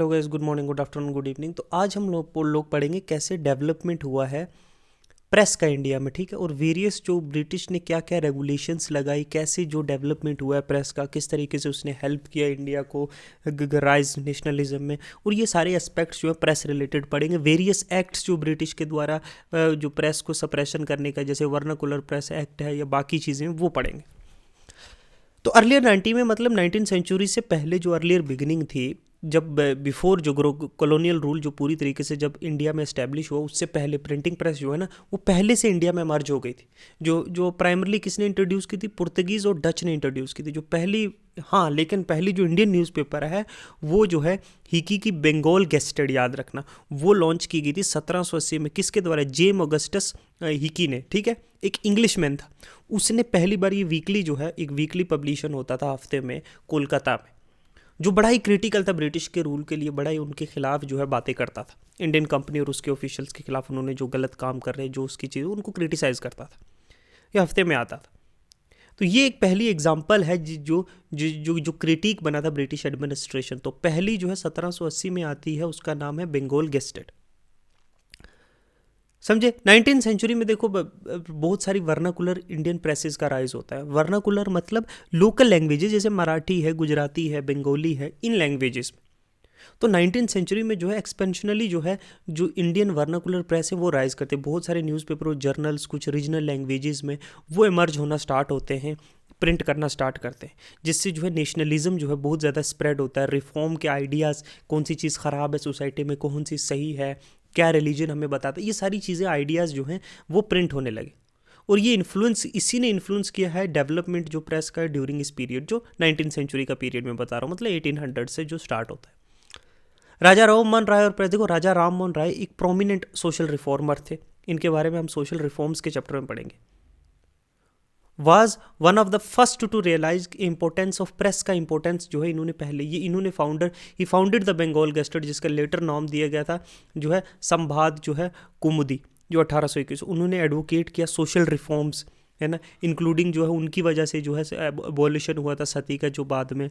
Hello guys, good morning, good afternoon, good evening. तो आज हम लोग पढ़ेंगे कैसे डेवलपमेंट हुआ है प्रेस का इंडिया में, ठीक है। और वेरियस जो ब्रिटिश ने क्या क्या रेगुलेशंस लगाई, कैसे जो डेवलपमेंट हुआ है प्रेस का, किस तरीके से उसने हेल्प किया इंडिया को राइज नेशनलिज्म में। और ये सारे एस्पेक्ट्स जो है प्रेस रिलेटेड पढ़ेंगे। वेरियस एक्ट्स जो ब्रिटिश के द्वारा जो प्रेस को सप्रेशन करने का, जैसे वर्नाकुलर प्रेस एक्ट है या बाकी चीज़ें, वो पढ़ेंगे। तो अर्लियर 90 में, मतलब 19 सेंचुरी से पहले जो अर्लियर बिगिनिंग थी, जब बिफोर जो कॉलोनियल रूल जो पूरी तरीके से जब इंडिया में इस्टेब्लिश हुआ, उससे पहले प्रिंटिंग प्रेस जो है ना, वो पहले से इंडिया में मर्ज हो गई थी। जो प्राइमरली किसने इंट्रोड्यूस की थी? पुर्तगीज़ और डच ने इंट्रोड्यूस की थी जो पहली। हाँ, लेकिन पहली जो इंडियन न्यूज़पेपर है वो जो है हिकी की बंगाल गेस्टेड, याद रखना, वो लॉन्च की गई थी 1780 में। किसके द्वारा? जेम ऑगस्टस हिकी ने, ठीक है। एक इंग्लिशमैन था, उसने पहली बार ये वीकली जो है, एक वीकली पब्लिशन होता था हफ्ते में कोलकाता में, जो बड़ा ही क्रिटिकल था ब्रिटिश के रूल के लिए, बड़ा ही उनके खिलाफ जो है बातें करता था। इंडियन कंपनी और उसके ऑफिशियल्स के खिलाफ उन्होंने जो गलत काम कर रहे हैं, जो उसकी चीज़, उनको क्रिटिसाइज करता था। ये हफ्ते में आता था। तो ये एक पहली एग्जाम्पल है जो जो जो जो क्रिटिक बना था ब्रिटिश एडमिनिस्ट्रेशन। तो पहली जो है 1780 में आती है, उसका नाम है बंगाल गेस्टेड। समझे? 19 सेंचुरी में देखो बहुत सारी वर्नाकुलर इंडियन प्रेसेस का राइज होता है। वर्नाकुलर मतलब लोकल लैंग्वेजेस, जैसे मराठी है, गुजराती है, बंगाली है, इन लैंग्वेजेस में। तो 19 सेंचुरी में जो है एक्सपेंशनली जो है जो इंडियन वर्नाकुलर प्रेस है वो राइज करते हैं। बहुत सारे न्यूज़पेपर और जर्नल्स कुछ रीजनल लैंग्वेजेस में वो इमर्ज होना स्टार्ट होते हैं, प्रिंट करना स्टार्ट करते हैं, जिससे जो है नेशनलिज्म जो है बहुत ज़्यादा स्प्रेड होता है। रिफॉर्म के आइडियाज़, कौन सी चीज़ ख़राब है सोसाइटी में, कौन सी सही है, क्या रिलीजन हमें बताता है, ये सारी चीज़ें, आइडियाज़ जो हैं वो प्रिंट होने लगे। और ये इन्फ्लुएंस, इसी ने इन्फ्लुएंस किया है डेवलपमेंट जो प्रेस का है ड्यूरिंग इस पीरियड, जो 19 सेंचुरी का पीरियड में बता रहा हूँ, मतलब 1800 से जो स्टार्ट होता है। राजा राम मोहन राय और प्रेस, देखो राजा राम मोहन राय एक प्रोमिनेंट सोशल रिफॉर्मर थे। इनके बारे में हम सोशल रिफॉर्म्स के चैप्टर में पढ़ेंगे। Was one of the first to realise importance of press का इंपॉर्टेंस जो है इन्होंने पहले, ये इन्होंने ही फाउंडेड द बंगाल गेस्टेड, जिसका लेटर नाम दिया गया था जो है संवाद जो है कुमुदी, जो 1821 उन्होंने एडवोकेट किया सोशल रिफॉर्म्स, है ना। इंक्लूडिंग जो है उनकी वजह से जो है एबॉलिशन हुआ था सती का, जो बाद में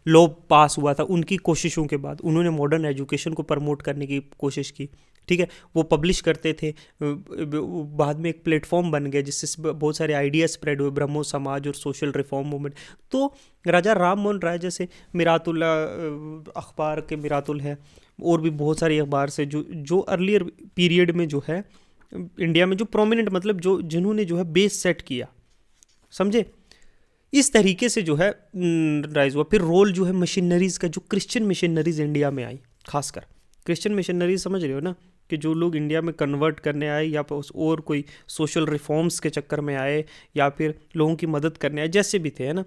लॉ पास हुआ था, उनकी कोशिशों के बाद उन्होंने मॉडर्न एजुकेशन को प्रमोट करने की कोशिश की, ठीक है। वो पब्लिश करते थे, बाद में एक प्लेटफॉर्म बन गया जिससे बहुत सारे आइडिया स्प्रेड हुए, ब्रह्मो समाज और सोशल रिफॉर्म मूवमेंट। तो राजा राम मोहन राय जैसे मिरातुल अखबार के मिरातुल है, और भी बहुत सारे अखबार से जो अर्लियर पीरियड में जो है इंडिया में जो प्रोमिनेंट, मतलब जो जिन्होंने जो है बेस सेट किया, समझे, इस तरीके से जो है राइज हुआ। फिर रोल जो है मशीनरीज़ का, जो क्रिश्चियन मिशनरीज इंडिया में आई, खासकर क्रिश्चियन मिशनरीज, समझ रहे हो ना, कि जो लोग इंडिया में कन्वर्ट करने आए, या फिर और कोई सोशल रिफॉर्म्स के चक्कर में आए, या फिर लोगों की मदद करने आए, जैसे भी थे, है ना।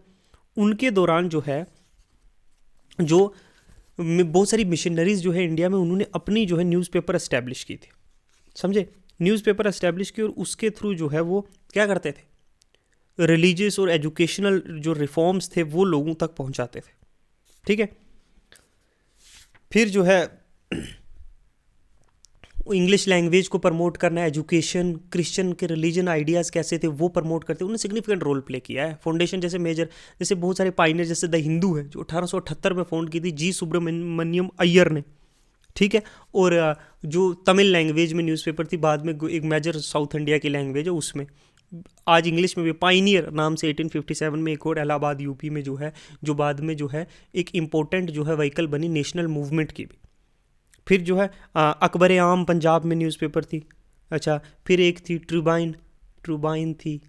उनके दौरान जो है जो बहुत सारी मिशनरीज जो है इंडिया में, उन्होंने अपनी जो है न्यूज़पेपर इस्टेब्लिश की थी, समझे। न्यूज़पेपर इस्टेब्लिश की, और उसके थ्रू जो है वो क्या करते थे, रिलीजियस और एजुकेशनल जो रिफॉर्म्स थे वो लोगों तक पहुंचाते थे, ठीक है। फिर जो है इंग्लिश लैंग्वेज को प्रमोट करना, एजुकेशन, क्रिश्चियन के रिलीजन आइडियाज़ कैसे थे वो प्रमोट करते, उन्होंने सिग्निफिकेंट रोल प्ले किया है। फाउंडेशन जैसे मेजर, जैसे बहुत सारे पाइनियर, जैसे द हिंदू है जो 1878 में फाउंड की थी जी सुब्रमण्यम अय्यर ने, ठीक है। और जो तमिल लैंग्वेज में न्यूज़पेपर थी, बाद में एक मेजर साउथ इंडिया की लैंग्वेज है, उसमें आज इंग्लिश में भी पाइनियर नाम से 1857 में एक और इलाहाबाद यूपी में जो है, जो बाद में जो है एक इम्पोर्टेंट जो है व्हीकल बनी नेशनल मूवमेंट की भी। फिर जो है अकबर आम पंजाब में न्यूज़पेपर थी। अच्छा, फिर एक थी ट्रिबाइन, ट्रुबाइन थी।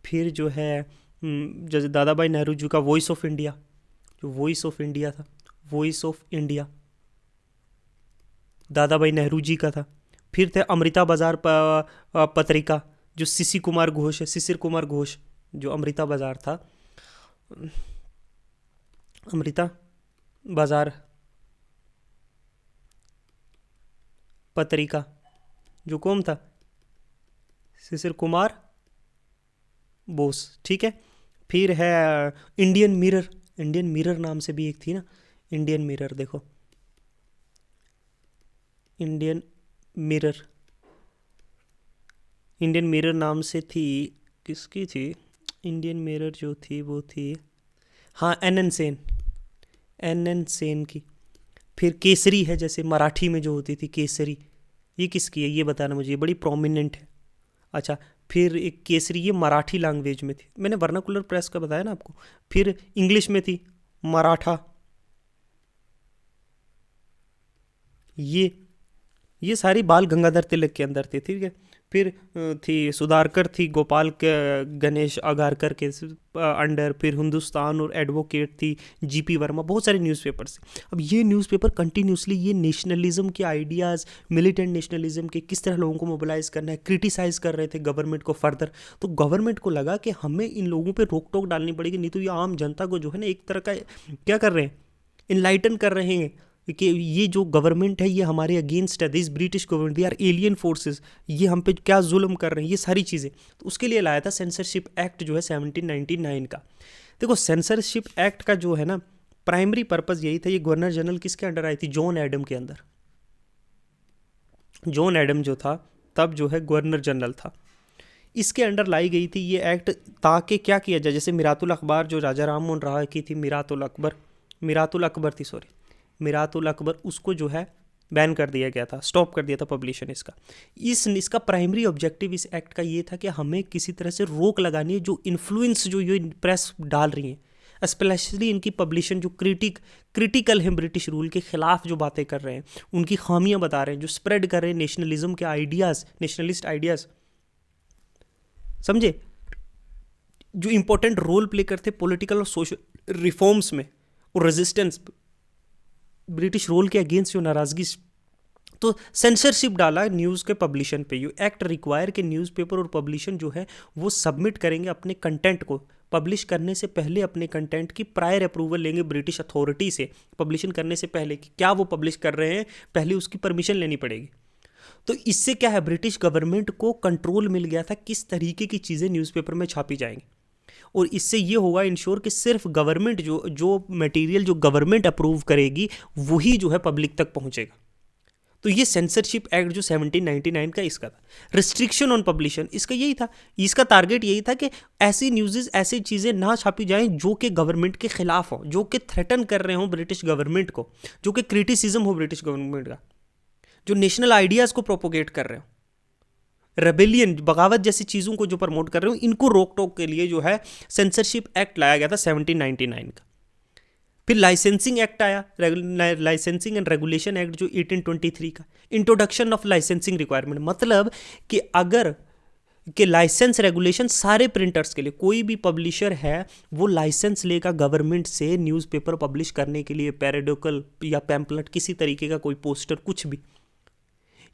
फिर जो है जैसे दादा भाई नेहरू जी का वॉइस ऑफ इंडिया, जो वॉइस ऑफ इंडिया था, वॉइस ऑफ इंडिया दादा भाई नेहरू जी का था। फिर थे अमृता बाजार पत्रिका, जो शिशिर कुमार घोष है, शिशिर कुमार घोष, जो अमृता बाजार था, अमृता बाजार पत्रिका, जो कौन था, शिशिर कुमार बोस, ठीक है। फिर है इंडियन मिरर, इंडियन मिरर नाम से भी एक थी ना, इंडियन मिरर, देखो इंडियन मिरर, इंडियन मिरर नाम से थी, किसकी थी इंडियन मिरर जो थी, वो थी हाँ N N Sen, N Sen की। फिर केसरी है, जैसे मराठी में जो होती थी केसरी, ये किसकी है ये बताना मुझे, ये बड़ी प्रोमिनेंट है। अच्छा, फिर एक केसरी, ये मराठी लैंग्वेज में थी, मैंने वर्नाकुलर प्रेस का बताया ना आपको। फिर इंग्लिश में थी मराठा, ये सारी बाल गंगाधर तिलक के अंदर थी, ठीक है। फिर थी सुधाकर, थी गोपाल के गणेश अगारकर के अंडर। फिर हिंदुस्तान और एडवोकेट थी जीपी वर्मा, बहुत सारे न्यूज़पेपर्स थे। अब ये न्यूज़पेपर कंटिन्यूसली ये नेशनलिज्म के आइडियाज़, मिलिटेंट नेशनलिज्म के किस तरह लोगों को मोबिलाइज करना है, क्रिटिसाइज़ कर रहे थे गवर्नमेंट को फर्दर। तो गवर्नमेंट को लगा कि हमें इन लोगों पर रोक टोक डालनी पड़ेगी, नहीं तो ये आम जनता को जो है ना एक तरह का क्या कर रहे हैं, इनलाइटन कर रहे हैं कि ये जो गवर्नमेंट है ये हमारे अगेंस्ट है, this British government, they are alien forces, ये हम पे क्या जुल्म कर रहे हैं, ये सारी चीज़ें। तो उसके लिए लाया था सेंसरशिप एक्ट जो है 1799 का। देखो सेंसरशिप एक्ट का जो है ना प्राइमरी पर्पज़ यही था, ये गवर्नर जनरल किसके अंडर आई थी, जॉन एडम के अंदर। जॉन एडम जो था तब जो है गवर्नर जनरल था, इसके अंडर लाई गई थी ये एक्ट, ताकि क्या किया जाए, जैसे मिरातुल अखबार जो राजा राम मोहन राय की थी, मिरातुल अकबर थी, सॉरी मिरातुल अकबर, उसको जो है बैन कर दिया गया था, स्टॉप कर दिया था पब्लिशन इसका। इसका प्राइमरी ऑब्जेक्टिव इस एक्ट का ये था कि हमें किसी तरह से रोक लगानी है जो इन्फ्लुएंस जो ये प्रेस डाल रही हैं, स्पेशली इनकी पब्लिशन जो क्रिटिकल हैं ब्रिटिश रूल के ख़िलाफ़ जो बातें कर रहे हैं, उनकी खामियां बता रहे हैं, जो स्प्रेड कर रहे हैं नेशनलिज्म के आइडियाज़, नेशनलिस्ट आइडियाज़, समझे, जो इंपॉर्टेंट रोल प्ले करते पॉलिटिकल और सोशल रिफॉर्म्स में और रेजिस्टेंस, ब्रिटिश रूल के अगेंस्ट जो नाराज़गी। तो सेंसरशिप डाला न्यूज़ के पब्लिशन पे। यू एक्ट रिक्वायर के न्यूज़पेपर और पब्लिशन जो है वो सबमिट करेंगे अपने कंटेंट को, पब्लिश करने से पहले अपने कंटेंट की प्रायर अप्रूवल लेंगे ब्रिटिश अथॉरिटी से, पब्लिशन करने से पहले कि क्या वो पब्लिश कर रहे हैं, पहले उसकी परमिशन लेनी पड़ेगी। तो इससे क्या है, ब्रिटिश गवर्नमेंट को कंट्रोल मिल गया था किस तरीके की चीज़ें न्यूज़पेपर में छापी जाएंगी, और इससे ये होगा इंश्योर कि सिर्फ गवर्नमेंट जो मटेरियल जो गवर्नमेंट अप्रूव करेगी वही जो है पब्लिक तक पहुंचेगा। तो ये सेंसरशिप एक्ट जो 1799 का इसका था, रिस्ट्रिक्शन ऑन पब्लिशन इसका यही था, इसका टारगेट यही था कि ऐसी न्यूज़ ऐसी चीज़ें ना छापी जाएं जो कि गवर्नमेंट के खिलाफ हो, जो कि थ्रेटन कर रहे हों ब्रिटिश गवर्नमेंट को, जो कि क्रिटिसिज्म हो ब्रिटिश गवर्नमेंट का, जो नेशनल आइडियाज़ को प्रोपोगेट कर रहे हो, रेबेलियन बगावत जैसी चीज़ों को जो प्रमोट कर रहे हो, इनको रोक टोक के लिए जो है सेंसरशिप एक्ट लाया गया था 1799 का। फिर लाइसेंसिंग एक्ट आया, लाइसेंसिंग एंड रेगुलेशन एक्ट जो 1823 का, इंट्रोडक्शन ऑफ लाइसेंसिंग रिक्वायरमेंट, मतलब कि अगर कि लाइसेंस रेगुलेशन सारे प्रिंटर्स के लिए, कोई भी पब्लिशर है वो लाइसेंस लेगा गवर्नमेंट से न्यूज़पेपर पब्लिश करने के लिए, पैराडोकल या पैम्पलेट, किसी तरीके का कोई पोस्टर, कुछ भी।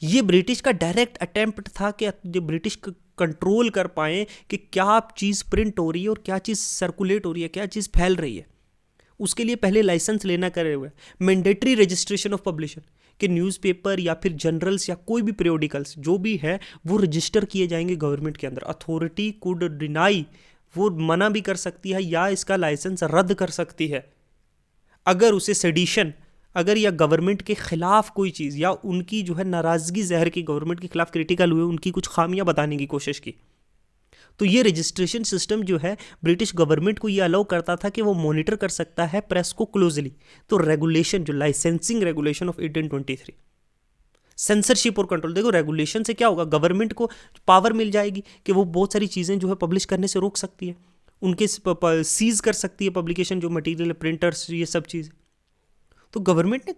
ये ब्रिटिश का डायरेक्ट अटेम्प्ट था कि जो ब्रिटिश कंट्रोल कर पाए कि क्या चीज़ प्रिंट हो रही है और क्या चीज़ सर्कुलेट हो रही है, क्या चीज़ फैल रही है। उसके लिए पहले लाइसेंस लेना करे हुए, मैंडेटरी रजिस्ट्रेशन ऑफ पब्लिशर, कि न्यूज़पेपर या फिर जर्नल्स या कोई भी पीरियोडिकल्स जो भी है वो रजिस्टर किए जाएंगे गवर्नमेंट के अंदर। अथॉरिटी कुड डिनाई, वो मना भी कर सकती है या इसका लाइसेंस रद्द कर सकती है अगर उसे सेडिशन, अगर या गवर्नमेंट के खिलाफ कोई चीज़ या उनकी जो है नाराज़गी ज़ाहिर की, गवर्नमेंट के खिलाफ क्रिटिकल हुए, उनकी कुछ खामियां बताने की कोशिश की। तो ये रजिस्ट्रेशन सिस्टम जो है ब्रिटिश गवर्नमेंट को ये अलाउ करता था कि वो मॉनिटर कर सकता है प्रेस को क्लोजली। तो रेगुलेशन जो लाइसेंसिंग रेगुलेशन ऑफ 1823, सेंसरशिप और कंट्रोल, देखो रेगुलेशन से क्या होगा, गवर्नमेंट को पावर मिल जाएगी कि वो बहुत सारी चीज़ें जो है पब्लिश करने से रोक सकती है, उनके सीज कर सकती है पब्लिकेशन जो मटीरियल, प्रिंटर्स, ये सब चीज़ें। तो गवर्नमेंट ने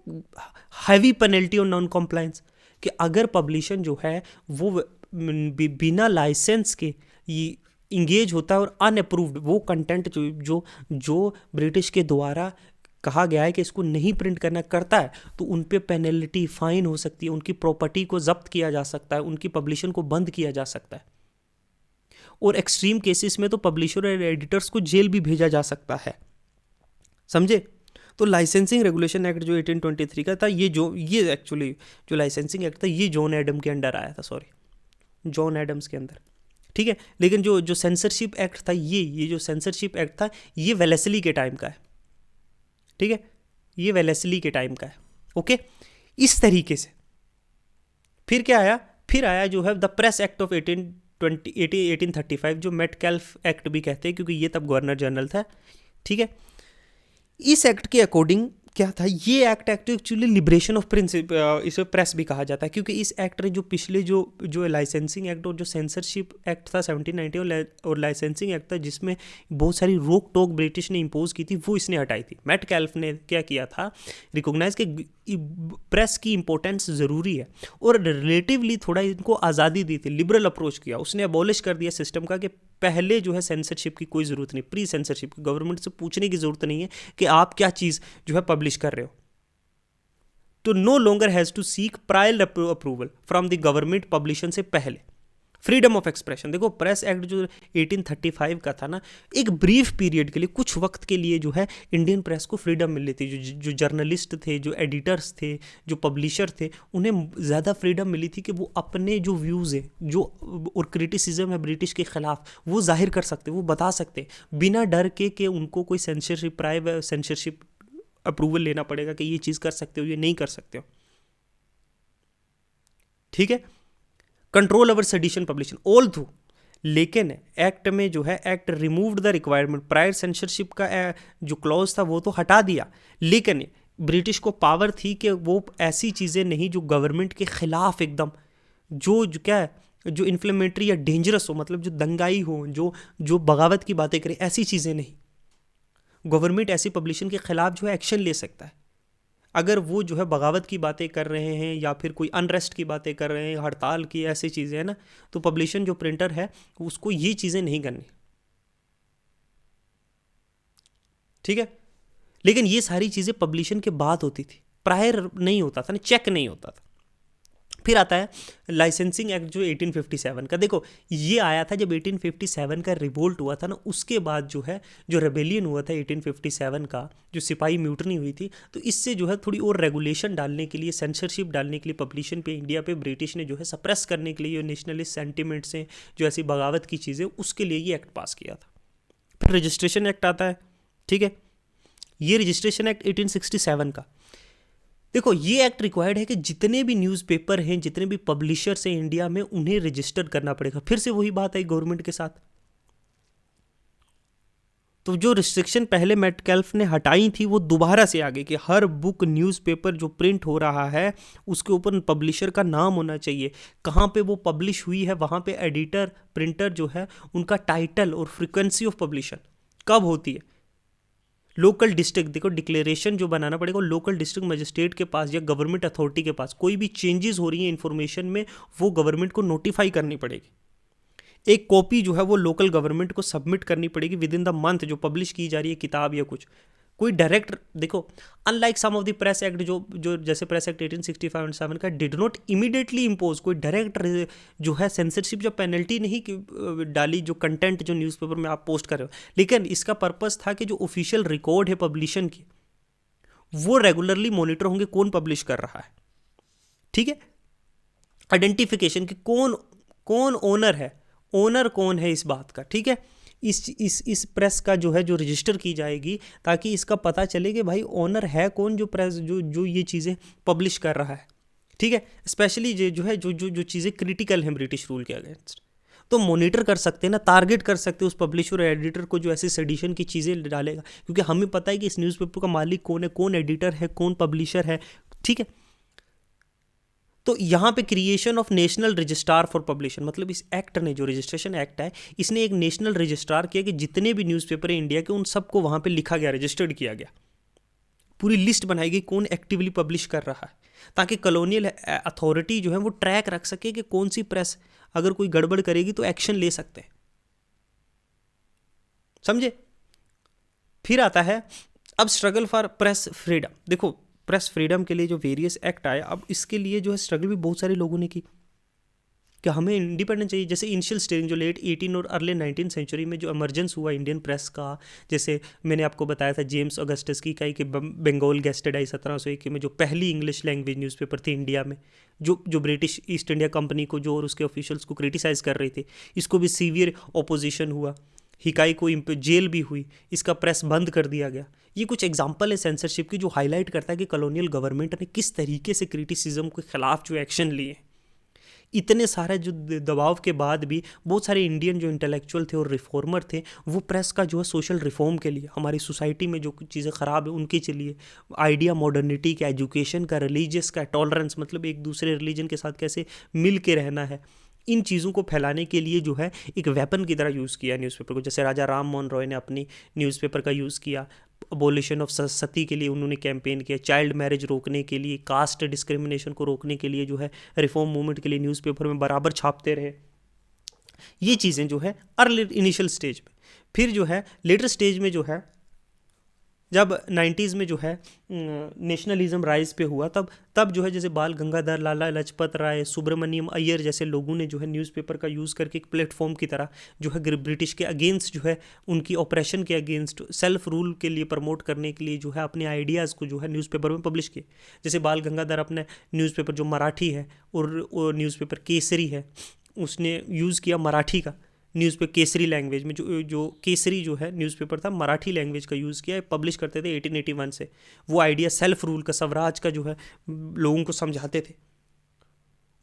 heavy penalty on non compliance, कि अगर पब्लिशन जो है वो बिना लाइसेंस के ये इंगेज होता है और अनअप्रूव्ड वो कंटेंट जो ब्रिटिश के द्वारा कहा गया है कि इसको नहीं प्रिंट करना करता है, तो उन पे पेनल्टी, फाइन हो सकती है, उनकी प्रॉपर्टी को जब्त किया जा सकता है, उनकी पब्लिशन को बंद किया जा सकता है, और एक्सट्रीम केसेस में तो पब्लिशर और एडिटर्स को जेल भी भेजा जा सकता है, समझे। तो लाइसेंसिंग रेगुलेशन एक्ट जो 1823 का था, ये एक्चुअली जो लाइसेंसिंग एक्ट था ये जॉन एडम के अंडर आया था, सॉरी जॉन एडम्स के अंदर, ठीक है। लेकिन जो सेंसरशिप एक्ट था, ये जो सेंसरशिप एक्ट था ये वेलेस्ली के टाइम का है, ठीक है, ये वेलेस्ली के टाइम का है, ओके। इस तरीके से फिर क्या आया, फिर आया जो है द प्रेस एक्ट ऑफ 1835, जो मेटकैल्फ एक्ट भी कहते हैं क्योंकि ये तब गवर्नर जनरल था, ठीक है। इस एक्ट के अकॉर्डिंग क्या था, ये act actually liberation of principle, इसे प्रेस भी कहा जाता है, क्योंकि इस एक्ट ने जो पिछले जो लाइसेंसिंग एक्ट और जो सेंसरशिप एक्ट था 1790 और लाइसेंसिंग एक्ट था जिसमें बहुत सारी रोक टोक ब्रिटिश ने इम्पोज की थी, वो इसने हटाई थी। मेटकैल्फ ने क्या किया था, रिकॉग्नाइज कि प्रेस की इंपॉर्टेंस ज़रूरी है और रिलेटिवली थोड़ा इनको आज़ादी दी थी, लिबरल अप्रोच किया। उसने अबॉलिश कर दिया सिस्टम का कि पहले जो है सेंसरशिप की कोई ज़रूरत नहीं, प्री सेंसरशिप की गवर्नमेंट से पूछने की ज़रूरत नहीं है कि आप क्या चीज़ जो है पब्लिश कर रहे हो। तो no longer has to seek prior approval from the government publication से पहले। फ्रीडम ऑफ एक्सप्रेशन, देखो प्रेस एक्ट जो 1835 का था ना, एक ब्रीफ पीरियड के लिए, कुछ वक्त के लिए जो है इंडियन प्रेस को फ्रीडम मिल रही थी। जो जर्नलिस्ट थे, जो एडिटर्स थे, जो पब्लिशर थे, उन्हें ज़्यादा फ्रीडम मिली थी कि वो अपने जो व्यूज़ है जो और क्रिटिसिज्म है ब्रिटिश के ख़िलाफ़, वो जाहिर कर सकते, वो बता सकते बिना डर के कि उनको कोई सेंसरशिप प्राइव सेंसरशिप अप्रूवल लेना पड़ेगा कि ये चीज़ कर सकते हो, ये नहीं कर सकते हो। ठीक है, control over sedition publication all through, लेकिन एक्ट में जो है act removed the requirement, prior censorship का जो क्लॉज था वो तो हटा दिया, लेकिन ब्रिटिश को पावर थी कि वो ऐसी चीज़ें नहीं जो गवर्नमेंट के खिलाफ एकदम जो क्या है, जो इन्फ्लेमेटरी या डेंजरस हो, मतलब जो दंगाई हो, जो बगावत की बातें करे, ऐसी चीज़ें नहीं। गवर्नमेंट ऐसी पब्लिशन के खिलाफ जो है एक्शन ले सकता है। अगर वो जो है बगावत की बातें कर रहे हैं या फिर कोई अनरेस्ट की बातें कर रहे हैं, हड़ताल की, ऐसी चीज़ें हैं ना, तो पब्लिशन जो प्रिंटर है उसको ये चीज़ें नहीं करनी। ठीक है, लेकिन ये सारी चीज़ें पब्लिशन के बाद होती थी, प्रायर नहीं होता था ना, चेक नहीं होता था। फिर आता है लाइसेंसिंग एक्ट जो 1857 का। देखो ये आया था जब 1857 का रिवोल्ट हुआ था ना, उसके बाद जो है जो रेबेलियन हुआ था 1857 का, जो सिपाही म्यूटनी हुई थी, तो इससे जो है थोड़ी और रेगुलेशन डालने के लिए, सेंसरशिप डालने के लिए पब्लिशन पे, इंडिया पे ब्रिटिश ने जो है सप्रेस करने के लिए नेशनलिस्ट सेंटिमेंट्स हैं, जो ऐसी बगावत की चीज़ें, उसके लिए ये एक्ट पास किया था। फिर रजिस्ट्रेशन एक्ट आता है। ठीक है, ये रजिस्ट्रेशन एक्ट 1867 का। देखो ये एक्ट रिक्वायर्ड है कि जितने भी न्यूज़पेपर हैं, जितने भी पब्लिशर्स हैं इंडिया में, उन्हें रजिस्टर्ड करना पड़ेगा। फिर से वही बात है गवर्नमेंट के साथ। तो जो रिस्ट्रिक्शन पहले मेटकैल्फ ने हटाई थी वो दोबारा से आ गई कि हर बुक न्यूज़पेपर जो प्रिंट हो रहा है उसके ऊपर पब्लिशर का नाम होना चाहिए, कहाँ पे वो पब्लिश हुई है, वहाँ पे एडिटर प्रिंटर जो है उनका टाइटल और फ्रिक्वेंसी ऑफ पब्लिशन कब होती है। लोकल डिस्ट्रिक्ट, देखो डिक्लेरेशन जो बनाना पड़ेगा लोकल डिस्ट्रिक्ट मजिस्ट्रेट के पास या गवर्नमेंट अथॉरिटी के पास। कोई भी चेंजेस हो रही है इन्फॉर्मेशन में, वो गवर्नमेंट को नोटिफाई करनी पड़ेगी। एक कॉपी जो है वो लोकल गवर्नमेंट को सबमिट करनी पड़ेगी विद इन द मंथ, जो पब्लिश की जा रही है किताब या कुछ। कोई डायरेक्ट, देखो unlike some of the press act जो जैसे प्रेस एक्ट 1865 का डिड नॉट इमीडिएटली इम्पोज, कोई डायरेक्ट जो है सेंसरशिप जो पेनल्टी नहीं डाली, जो कंटेंट जो न्यूज़पेपर में आप पोस्ट कर रहे हो, लेकिन इसका पर्पस था कि जो ऑफिशियल रिकॉर्ड है पब्लिशन की वो रेगुलरली मॉनिटर होंगे कौन पब्लिश कर रहा है। ठीक है, आइडेंटिफिकेशन कि कौन कौन ओनर है, ओनर कौन है इस बात का। ठीक है, इस प्रेस का जो है जो रजिस्टर की जाएगी ताकि इसका पता चले कि भाई ओनर है कौन, जो प्रेस जो ये चीज़ें पब्लिश कर रहा है। ठीक है, स्पेशली जो है जो चीज़ें क्रिटिकल हैं ब्रिटिश रूल के अगेंस्ट, तो मॉनिटर कर सकते हैं ना, टारगेट कर सकते हैं उस पब्लिशर और एडिटर को जो ऐसे सेडिशन की चीज़ें डालेगा, क्योंकि हमें पता है कि इस न्यूज़पेपर का मालिक कौन है, कौन एडिटर है, कौन पब्लिशर है। ठीक है, तो यहाँ पे creation of national registrar for publication, मतलब इस एक्ट ने, जो रजिस्ट्रेशन एक्ट है, इसने एक नेशनल रजिस्ट्रार किया कि जितने भी न्यूज़पेपर है इंडिया के उन सबको वहाँ पे लिखा गया, रजिस्टर्ड किया गया, पूरी लिस्ट बनाई गई कौन एक्टिवली पब्लिश कर रहा है, ताकि कॉलोनियल अथॉरिटी जो है वो ट्रैक रख सके कि कौन सी प्रेस अगर कोई गड़बड़ करेगी तो एक्शन ले सकते हैं। समझे। फिर आता है अब स्ट्रगल फॉर प्रेस फ्रीडम। देखो प्रेस फ्रीडम के लिए जो वेरियस एक्ट आए, अब इसके लिए जो है स्ट्रगल भी बहुत सारे लोगों ने की कि हमें इंडिपेंडेंस चाहिए। जैसे इनिशियल स्टेजिंग जो लेट 18 और अर्ली 19 सेंचुरी में जो इमरजेंस हुआ इंडियन प्रेस का, जैसे मैंने आपको बताया था जेम्स ऑगस्टस की कई कि बंगाल गेस्टेड आई 1701 में, जो पहली इंग्लिश लैंग्वेज न्यूज़पेपर थी इंडिया में, जो ब्रिटिश ईस्ट इंडिया कंपनी को जो और उसके ऑफिशियल्स को क्रिटिसाइज़ कर रही थी, इसको भी सीवियर ओपोजिशन हुआ, हिकाई को जेल भी हुई, इसका प्रेस बंद कर दिया गया। ये कुछ एग्जाम्पल है सेंसरशिप की जो हाईलाइट करता है कि कॉलोनियल गवर्नमेंट ने किस तरीके से क्रिटिसिज्म के खिलाफ जो एक्शन लिए। इतने सारे जो दबाव के बाद भी बहुत सारे इंडियन जो इंटेलेक्चुअल थे और रिफॉर्मर थे, वो प्रेस का जो है सोशल रिफॉर्म के लिए, हमारी सोसाइटी में जो कुछ चीज़ें ख़राब है उनके लिए, आइडिया मॉडर्निटी का, एजुकेशन का, रिलीजियस का, टॉलरेंस मतलब एक दूसरे रिलीजन के साथ कैसे मिल के रहना है, इन चीज़ों को फैलाने के लिए जो है एक वेपन की तरह यूज़ किया न्यूज़पेपर को। जैसे राजा राम मोहन रॉय ने अपनी न्यूज़पेपर का यूज़ किया, अबोलिशन ऑफ सती के लिए उन्होंने कैंपेन किया, चाइल्ड मैरिज रोकने के लिए, कास्ट डिस्क्रिमिनेशन को रोकने के लिए जो है रिफॉर्म मूवमेंट के लिए न्यूज़पेपर में बराबर छापते रहे। ये चीज़ें जो है अर्ली इनिशियल स्टेज में। फिर जो है लेटर स्टेज में जो है जब 90s में जो है नेशनलिज्म राइज पे हुआ, तब जो है जैसे बाल गंगाधर, लाला लाजपत राय, सुब्रमण्यम अय्यर जैसे लोगों ने जो है न्यूज़पेपर का यूज़ करके एक प्लेटफॉर्म की तरह जो है ब्रिटिश के अगेंस्ट जो है उनकी ऑपरेशन के अगेंस्ट सेल्फ रूल के लिए प्रमोट करने के लिए जो है अपने आइडियाज़ को जो है न्यूज़पेपर में पब्लिश किए। जैसे बाल गंगाधर अपने न्यूज़पेपर जो मराठी है और न्यूज़पेपर केसरी है, उसने यूज़ किया मराठी का न्यूज़पेपर, केसरी लैंग्वेज में, जो केसरी जो है न्यूज़पेपर था मराठी लैंग्वेज का यूज़ किया, पब्लिश करते थे 1881 से। वो आइडिया सेल्फ रूल का, स्वराज का जो है लोगों को समझाते थे।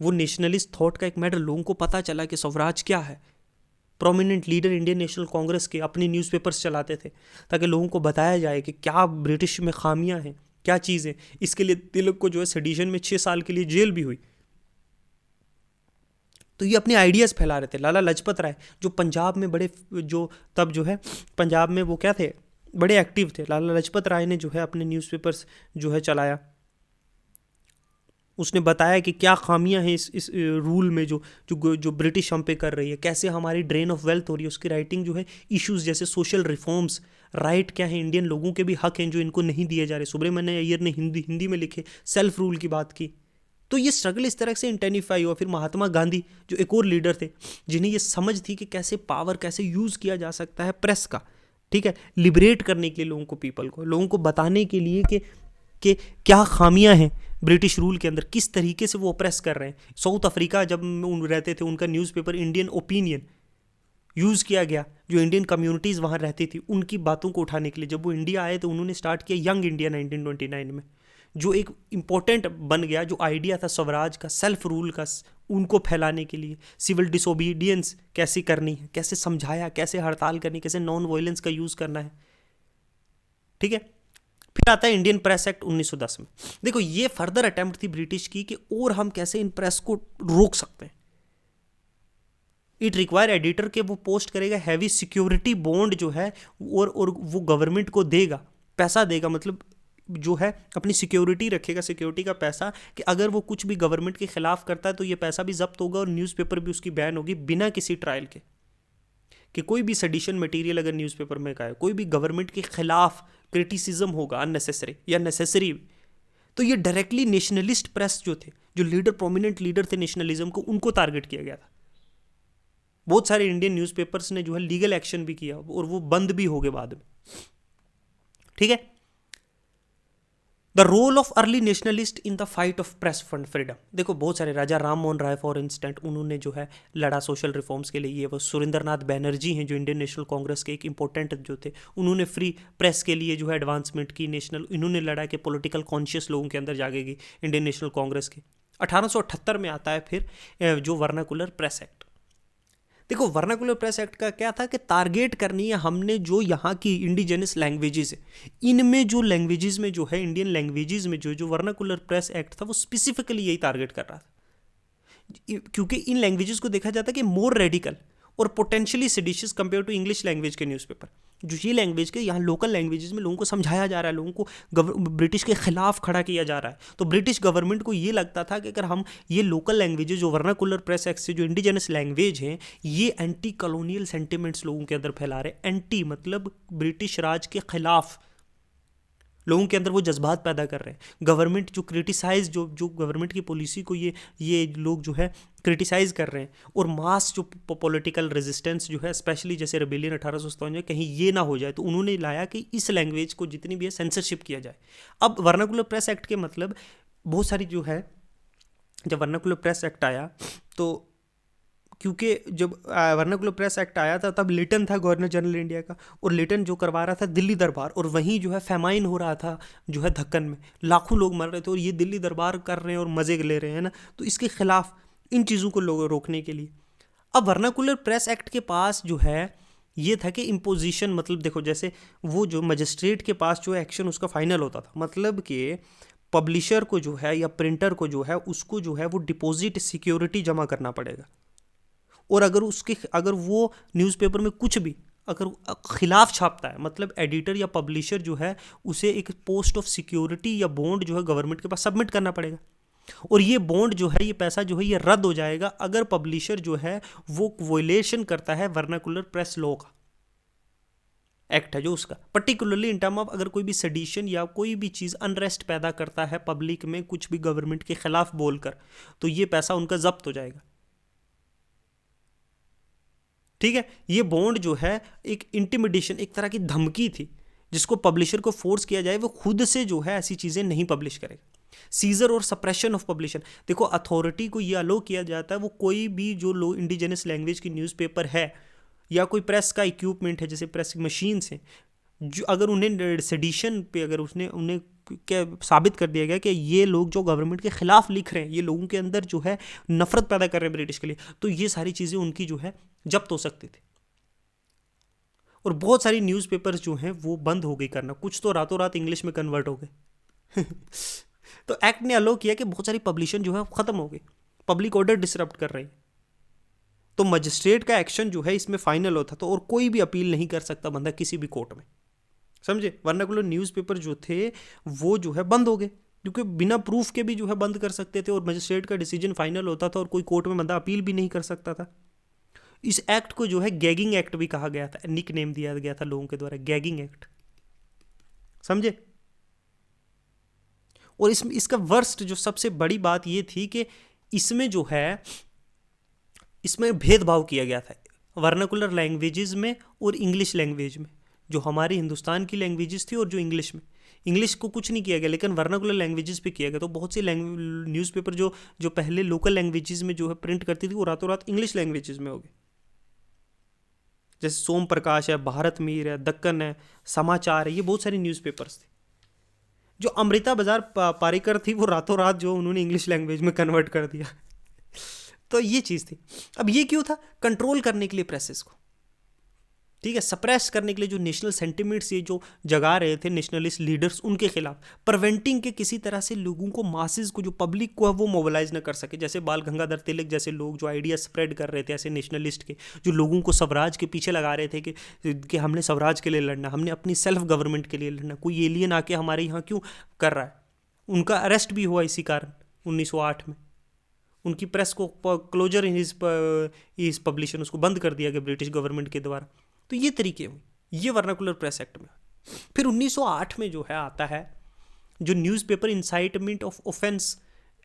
वो नेशनलिस्ट थॉट का एक मैटर, लोगों को पता चला कि स्वराज क्या है। Prominent leader Indian national Congress के अपनी न्यूज़पेपर्स चलाते थे ताकि लोगों को बताया जाए कि क्या ब्रिटिश में खामियां हैं, क्या चीज़ें। इसके लिए तिलक को जो है सेडिशन में 6 साल के लिए जेल भी हुई। तो ये अपने आइडियाज़ फैला रहे थे। लाला लाजपत राय जो पंजाब में बड़े, जो तब जो है पंजाब में वो क्या थे, बड़े एक्टिव थे। लाला लाजपत राय ने जो है अपने न्यूज़पेपर्स जो है चलाया, उसने बताया कि क्या खामियां हैं इस रूल में जो ब्रिटिश हम पे कर रही है, कैसे हमारी ड्रेन ऑफ वेल्थ हो रही है। उसकी राइटिंग जो है इश्यूज़ जैसे सोशल रिफॉर्म्स, राइट क्या है, इंडियन लोगों के भी हक हैं जो इनको नहीं दिए जा रहे। सुब्रमण्यम अय्यर ने हिंदी में लिखे, सेल्फ रूल की बात की। तो ये स्ट्रगल इस तरह से इंटेनिफाई हुआ। फिर महात्मा गांधी जो एक और लीडर थे जिन्हें ये समझ थी कि कैसे पावर कैसे यूज़ किया जा सकता है प्रेस का, ठीक है, लिबरेट करने के लिए लोगों को, पीपल को, लोगों को बताने के लिए कि क्या खामियां हैं ब्रिटिश रूल के अंदर, किस तरीके से वो ऑप्रेस कर रहे हैं। साउथ अफ्रीका जब रहते थे, उनका न्यूज़पेपर इंडियन ओपिनियन यूज़ किया गया, जो इंडियन कम्युनिटीज़ वहाँ रहती थी उनकी बातों को उठाने के लिए। जब वो इंडिया आए तो उन्होंने स्टार्ट किया यंग इंडिया 1929 में, जो एक इम्पोर्टेंट बन गया, जो आइडिया था स्वराज का, सेल्फ रूल का, उनको फैलाने के लिए। सिविल डिसोबीडियंस कैसे करनी है, कैसे समझाया, कैसे हड़ताल करनी, कैसे नॉन वायलेंस का यूज़ करना है, ठीक है। फिर आता है इंडियन प्रेस एक्ट 1910 में। देखो ये फर्दर अटेम्प्ट थी ब्रिटिश की कि और हम कैसे इन प्रेस को रोक सकते हैं। इट रिक्वायर एडिटर के वो पोस्ट करेगा हैवी सिक्योरिटी बॉन्ड जो है, और वो गवर्नमेंट को देगा, पैसा देगा, मतलब जो है अपनी सिक्योरिटी रखेगा, सिक्योरिटी का पैसा, कि अगर वो कुछ भी गवर्नमेंट के खिलाफ करता है तो ये पैसा भी जब्त होगा और न्यूज़पेपर भी उसकी बैन होगी बिना किसी ट्रायल के। कि कोई भी सेडिशन मटेरियल अगर न्यूज़पेपर में का है, कोई भी गवर्नमेंट के खिलाफ क्रिटिसिज्म होगा अननेसेसरी या नेसेसरी, तो ये डायरेक्टली नेशनलिस्ट प्रेस जो थे, जो लीडर, प्रोमिनेंट लीडर थे नेशनलिज्म को, उनको टारगेट किया गया था। बहुत सारे इंडियन न्यूज़पेपर्स ने जो है लीगल एक्शन भी किया और वो बंद भी हो गए बाद में, ठीक है। The role of early nationalist in the fight of press fund freedom. देखो बहुत सारे, राजा राम मोहन राय फॉर इंस्टेंट, उन्होंने जो है लड़ा सोशल रिफॉर्म्स के लिए। ये वो सुरेंद्रनाथ बैनर्जी हैं जो इंडियन नेशनल कांग्रेस के एक इंपॉर्टेंट जो थे, उन्होंने फ्री प्रेस के लिए जो है एडवांसमेंट की, नेशनल, इन्होंने लड़ा कि पॉलिटिकल कॉन्शियस लोगों के अंदर जागेगी इंडियन नेशनल कांग्रेस के। 1878 में आता है फिर जो वर्नाकुलर प्रेस एक्ट। देखो वर्नाकुलर प्रेस एक्ट का क्या था कि टारगेट करनी है हमने जो यहाँ की इंडिजिनस लैंग्वेजेस है, इनमें जो लैंग्वेजेस में जो है, इंडियन लैंग्वेजेस में जो वर्नाकुलर प्रेस एक्ट था वो स्पेसिफिकली यही टारगेट कर रहा था, क्योंकि इन लैंग्वेजेस को देखा जाता है कि मोर रेडिकल और potentially seditious compare to English language के न्यूज़पेपर। जो ये लैंग्वेज के यहाँ लोकल लैंग्वेजेस में लोगों को समझाया जा रहा है, लोगों को ब्रिटिश के खिलाफ खड़ा किया जा रहा है। तो ब्रिटिश गवर्नमेंट को ये लगता था कि अगर हम ये लोकल लैंग्वेजेस जो वर्नाकुलर प्रेस एक्ट से जो इंडिजिनस लैंग्वेज हैं, ये एंटी कॉलोनियल सेंटिमेंट्स लोगों के अंदर फैला रहे, एंटी मतलब ब्रिटिश राज के खिलाफ लोगों के अंदर वो जज्बात पैदा कर रहे हैं। गवर्नमेंट जो क्रिटिसाइज, जो गवर्नमेंट की पॉलिसी को ये लोग जो है क्रिटिसाइज कर रहे हैं, और मास जो पॉलिटिकल रेजिस्टेंस जो है, स्पेशली जैसे रेबेलियन 1857 में, कहीं ये ना हो जाए, तो उन्होंने लाया कि इस लैंग्वेज को जितनी भी है सेंसरशिप किया जाए। अब वर्नाकुलर प्रेस एक्ट के मतलब बहुत सारी जो है, जब वर्नाकुलर प्रेस एक्ट आया तो, क्योंकि जब वर्नाकुलर प्रेस एक्ट आया था तब लिटन था गवर्नर जनरल इंडिया का, और लिटन जो करवा रहा था दिल्ली दरबार, और वहीं जो है फेमाइन हो रहा था जो है दक्कन में, लाखों लोग मर रहे थे, और ये दिल्ली दरबार कर रहे हैं और मज़े ले रहे हैं ना। तो इसके खिलाफ इन चीज़ों को रोकने के लिए। अब वर्नाकुलर प्रेस एक्ट के पास जो है ये था कि इम्पोजिशन, मतलब देखो जैसे वो जो मजिस्ट्रेट के पास जो एक्शन उसका फाइनल होता था, मतलब कि पब्लिशर को जो है या प्रिंटर को जो है उसको जो है वो डिपॉजिट सिक्योरिटी जमा करना पड़ेगा, और अगर वो न्यूज़पेपर में कुछ भी अगर खिलाफ छापता है, मतलब एडिटर या पब्लिशर जो है उसे एक पोस्ट ऑफ सिक्योरिटी या बॉन्ड जो है गवर्नमेंट के पास सबमिट करना पड़ेगा, और ये बॉन्ड जो है, ये पैसा जो है ये रद्द हो जाएगा अगर पब्लिशर जो है वो वोलेशन करता है वर्नाकुलर प्रेस लॉ का, एक्ट है जो उसका, पर्टिकुलरली इन टर्म ऑफ अगर कोई भी सेडिशन या कोई भी चीज़ अनरेस्ट पैदा करता है पब्लिक में कुछ भी गवर्नमेंट के खिलाफ बोलकर, तो ये पैसा उनका जब्त हो जाएगा। ठीक है, ये बॉन्ड जो है एक इंटिमिडेशन, एक तरह की धमकी थी जिसको पब्लिशर को फोर्स किया जाए वो खुद से जो है ऐसी चीज़ें नहीं पब्लिश करेगा। सीजर और सप्रेशन ऑफ पब्लिशन, देखो अथॉरिटी को ये अलो किया जाता है वो कोई भी जो लो इंडिजिनस लैंग्वेज की न्यूज़पेपर है या कोई प्रेस का इक्विपमेंट है जैसे प्रेस मशीन्स हैं, जो अगर उन्हें सेडिशन पे अगर उसने उन्हें क्या साबित कर दिया गया कि ये लोग जो गवर्नमेंट के खिलाफ लिख रहे हैं, ये लोगों के अंदर जो है नफरत पैदा कर रहे हैं ब्रिटिश के लिए, तो ये सारी चीज़ें उनकी जो है जब्त हो सकती थी। और बहुत सारी न्यूज़पेपर्स जो हैं वो बंद हो गई करना, कुछ तो रातों रात इंग्लिश में कन्वर्ट हो गए तो एक्ट ने अलो किया कि बहुत सारी पब्लिशन जो है ख़त्म हो गई, पब्लिक ऑर्डर डिसरप्ट कर रही है, तो मजिस्ट्रेट का एक्शन जो है इसमें फाइनल होता था और कोई भी अपील नहीं कर सकता बंदा किसी भी कोर्ट में, समझे। वर्नाकुलर न्यूज़पेपर जो थे वो जो है बंद हो गए क्योंकि बिना प्रूफ के भी जो है बंद कर सकते थे और मजिस्ट्रेट का डिसीजन फाइनल होता था और कोई कोर्ट में बंदा अपील भी नहीं कर सकता था। इस एक्ट को जो है गैगिंग एक्ट भी कहा गया था, निक नेम दिया गया था लोगों के द्वारा, गैगिंग एक्ट, समझे। और इसका वर्स्ट जो सबसे बड़ी बात ये थी कि इसमें जो है इसमें भेदभाव किया गया था वर्नाकुलर लैंग्वेजेस में और इंग्लिश लैंग्वेज में, जो हमारी हिंदुस्तान की लैंग्वेजेस थी और जो इंग्लिश में, इंग्लिश को कुछ नहीं किया गया लेकिन वर्नाकुलर लैंग्वेजेस पे किया गया। तो बहुत सी न्यूज़पेपर जो पहले लोकल लैंग्वेजेस में जो है प्रिंट करती थी वो रातों रात इंग्लिश लैंग्वेजेस में हो गई, जैसे सोम प्रकाश है, भारत मीर है, दक्कन है, समाचार है, ये बहुत सारी न्यूज़पेपर्स थी। जो अमृता बाजार पारिकर थी वो रातों रात जो उन्होंने इंग्लिश लैंग्वेज में कन्वर्ट कर दिया तो ये चीज़ थी। अब ये क्यों था? कंट्रोल करने के लिए प्रेसेस को, ठीक है, सप्रेस करने के लिए जो नेशनल सेंटिमेंट्स ये जो जगा रहे थे नेशनलिस्ट लीडर्स उनके खिलाफ, प्रिवेंटिंग के किसी तरह से लोगों को, मासेस को, जो पब्लिक को है वो मोबिलाइज न कर सके। जैसे बाल गंगाधर तिलक जैसे लोग जो आइडिया स्प्रेड कर रहे थे ऐसे नेशनलिस्ट के, जो लोगों को स्वराज के पीछे लगा रहे थे कि हमने स्वराज के लिए लड़ना, हमने अपनी सेल्फ गवर्नमेंट के लिए लड़ना, कोई एलियन आके हमारे यहाँ क्यों कर रहा है। उनका अरेस्ट भी हुआ इसी कारण 1908 में, उनकी प्रेस को क्लोजर इन इस पब्लिशन उसको बंद कर दिया गया ब्रिटिश गवर्नमेंट के द्वारा। तो ये तरीके हुए, ये वर्नाकुलर प्रेस एक्ट में। फिर 1908 में जो है आता है जो newspaper incitement of offence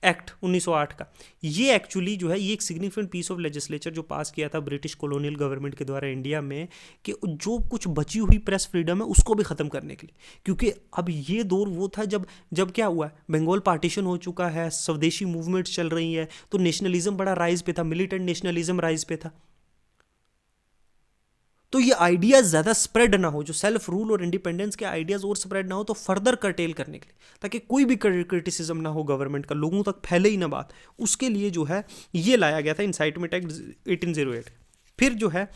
act 1908 का। ये एक्चुअली जो है ये एक सिग्निफिकेंट पीस ऑफ लेजिस्लेचर जो पास किया था ब्रिटिश कॉलोनियल गवर्नमेंट के द्वारा इंडिया में, कि जो कुछ बची हुई प्रेस फ्रीडम है उसको भी ख़त्म करने के लिए। क्योंकि अब ये दौर वो था जब क्या हुआ, बंगाल पार्टीशन हो चुका है, स्वदेशी मूवमेंट चल रही है, तो नेशनलिज्म बड़ा राइज पे था, मिलिटेंट नेशनलिज्म राइज पे था। तो ये आइडियाज़ ज़्यादा स्प्रेड ना हो, जो सेल्फ रूल और इंडिपेंडेंस के आइडियाज़ और स्प्रेड ना हो, तो फर्दर कर्टेल करने के लिए, ताकि कोई भी क्रिटिसिज्म ना हो गवर्नमेंट का, लोगों तक फैले ही ना बात, उसके लिए जो है ये लाया गया था इंसाइटमेंट एक्ट 1808। फिर जो है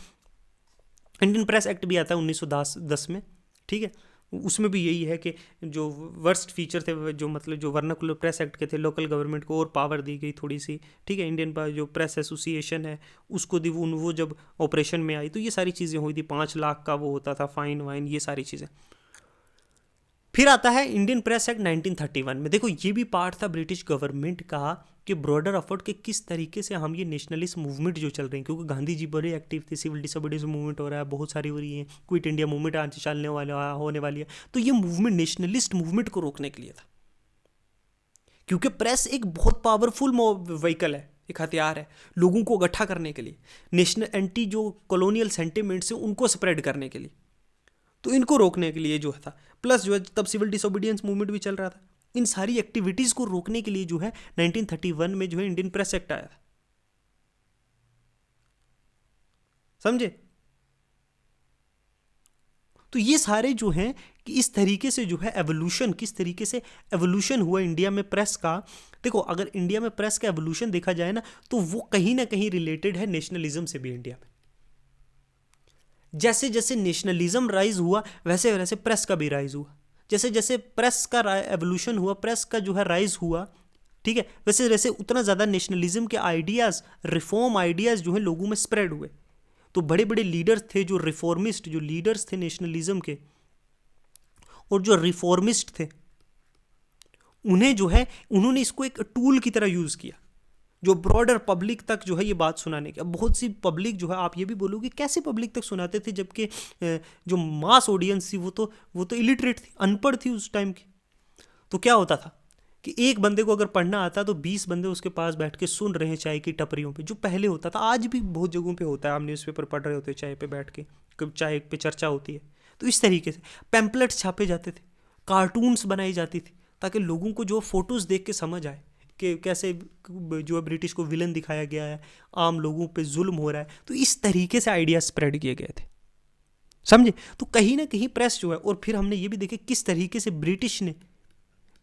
इंडियन प्रेस एक्ट भी आता है 1910 में, ठीक है। उसमें भी यही है कि जो वर्स्ट फीचर थे जो मतलब जो वर्नाकुलर प्रेस एक्ट के थे, लोकल गवर्नमेंट को और पावर दी गई थोड़ी सी, ठीक है। इंडियन जो प्रेस एसोसिएशन है उसको दी, वो जब ऑपरेशन में आई तो ये सारी चीज़ें हुई थी, 5 लाख का वो होता था फाइन वाइन, ये सारी चीज़ें। फिर आता है इंडियन प्रेस एक्ट 1931 में। देखो ये भी पार्ट था ब्रिटिश गवर्नमेंट का कि ब्रॉडर एफर्ट के किस तरीके से हम ये नेशनलिस्ट मूवमेंट जो चल रही है, क्योंकि गांधी जी बड़े एक्टिव थे, सिविल डिसोबीडियंस मूवमेंट हो रहा है, बहुत सारी हो रही है, क्विट इंडिया मूवमेंट आज चलने होने वाली है, तो ये मूवमेंट नेशनलिस्ट मूवमेंट को रोकने के लिए था। क्योंकि प्रेस एक बहुत पावरफुल व्हीकल है, एक हथियार है लोगों को इकट्ठा करने के लिए, नेशनल एंटी जो कॉलोनियल सेंटिमेंट्स हैं उनको स्प्रेड करने के लिए, तो इनको रोकने के लिए जो था। प्लस जो है तब सिविल डिसोबीडियंस मूवमेंट भी चल रहा था, इन सारी एक्टिविटीज़ को रोकने के लिए जो है 1931 में जो है इंडियन प्रेस एक्ट आया था, समझे। तो ये सारे जो हैं कि इस तरीके से जो है एवोल्यूशन, किस तरीके से एवोल्यूशन हुआ इंडिया में प्रेस का। देखो, अगर इंडिया में प्रेस का एवोल्यूशन देखा जाए ना, तो वो कहीं ना कहीं रिलेटेड है नेशनलिज्म से भी। इंडिया में जैसे जैसे नेशनलिज्म राइज हुआ, वैसे वैसे प्रेस का भी राइज हुआ। जैसे जैसे प्रेस का एवोल्यूशन हुआ, प्रेस का जो है राइज हुआ, ठीक है, वैसे वैसे उतना ज़्यादा नेशनलिज्म के आइडियाज़, रिफॉर्म आइडियाज़ जो है लोगों में स्प्रेड हुए। तो बड़े बड़े लीडर्स थे जो रिफॉर्मिस्ट, जो लीडर्स थे नेशनलिज्म के और जो रिफॉर्मिस्ट थे, उन्हें जो है उन्होंने इसको एक टूल की तरह यूज़ किया, जो ब्रॉडर पब्लिक तक जो है ये बात सुनाने की। अब बहुत सी पब्लिक जो है, आप ये भी बोलोगे कैसे पब्लिक तक सुनाते थे, जबकि जो मास ऑडियंस थी वो तो इलिटरेट थी, अनपढ़ थी उस टाइम की। तो क्या होता था कि एक बंदे को अगर पढ़ना आता तो 20 बंदे उसके पास बैठ के सुन रहे हैं चाय की टपरियों पे, जो पहले होता था। आज भी बहुत जगहों पे होता है, आप न्यूज़पेपर पढ़ रहे होते हैं चाय पे बैठ के, कब चाय पे चर्चा होती है। तो इस तरीके से पैम्पलेट्स छापे जाते थे, कार्टून्स बनाई जाती थी, ताकि लोगों को जो फ़ोटोज़ देख के समझ आए कि कैसे जो है ब्रिटिश को विलन दिखाया गया है, आम लोगों पे जुल्म हो रहा है। तो इस तरीके से आइडिया स्प्रेड किए गए थे, समझे। तो कहीं ना कहीं प्रेस जो है, और फिर हमने ये भी देखे किस तरीके से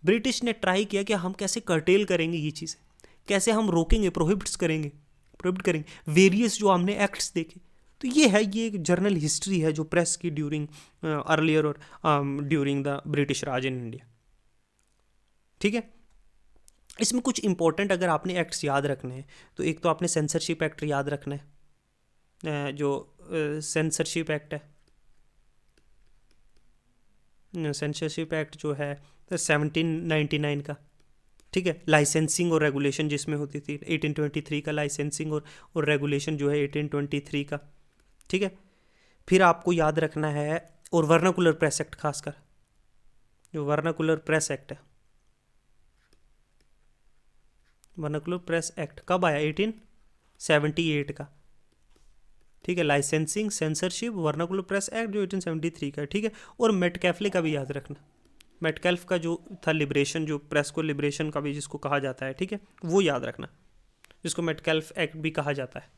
ब्रिटिश ने ट्राई किया कि हम कैसे कर्टेल करेंगे ये चीज़ें, कैसे हम रोकेंगे, प्रोहिबिट करेंगे वेरियस जो हमने एक्ट्स देखे। तो ये एक जर्नल हिस्ट्री है जो प्रेस की ड्यूरिंग अर्लियर और during the British Raj in India, ठीक है। इसमें कुछ इंपॉर्टेंट अगर आपने एक्ट्स याद रखने हैं, तो एक तो आपने सेंसरशिप एक्ट याद रखना है, जो सेंसरशिप एक्ट है, सेंसरशिप एक्ट जो है 1799 का, ठीक है। लाइसेंसिंग और रेगुलेशन जिसमें होती थी 1823 का, लाइसेंसिंग और रेगुलेशन जो है 1823 का, ठीक है। फिर आपको याद रखना है, और वर्नाकुलर प्रेस एक्ट, खासकर जो वर्नाकुलर प्रेस एक्ट है, वर्नाकुलर प्रेस एक्ट कब आया, 1878 का, ठीक है। Licensing, censorship, vernacular press act जो 1873 का, ठीक है। और मेटकैफले का भी याद रखना, मेटकैल्फ का जो था लिबरेशन, जो प्रेस को लिबरेशन का भी जिसको कहा जाता है, ठीक है, वो याद रखना, जिसको मेटकैल्फ एक्ट भी कहा जाता है,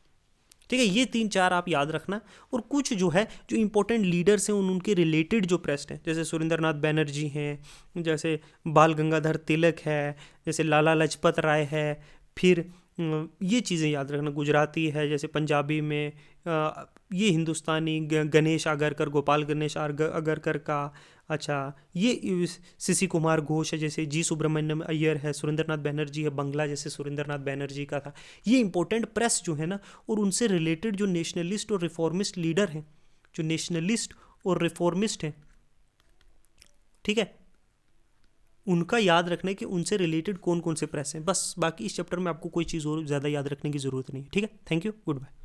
ठीक है। ये 3-4 आप याद रखना। और कुछ जो है जो इंपॉर्टेंट लीडर्स हैं उनके रिलेटेड जो प्रेस हैं, जैसे सुरेंद्रनाथ बैनर्जी हैं, जैसे बाल गंगाधर तिलक है, जैसे लाला लाजपत राय है। फिर ये चीज़ें याद रखना, गुजराती है जैसे पंजाबी में, ये हिंदुस्तानी गणेश आगरकर, गोपाल गणेश आगरकर का, अच्छा ये सीसी कुमार घोष है, जैसे जी सुब्रमण्यम अय्यर है, सुरेंद्रनाथ बैनर्जी है बंगला, जैसे सुरेंद्रनाथ बैनर्जी का था। ये इंपॉर्टेंट प्रेस जो है ना, और उनसे रिलेटेड जो नेशनलिस्ट और रिफॉर्मिस्ट लीडर हैं, जो नेशनलिस्ट और रिफॉर्मिस्ट हैं, ठीक है, उनका याद रखना है कि उनसे रिलेटेड कौन कौन से प्रेस हैं। बस बाकी इस चैप्टर में आपको कोई चीज़ और ज़्यादा याद रखने की ज़रूरत नहीं है, ठीक है। Thank you, good bye.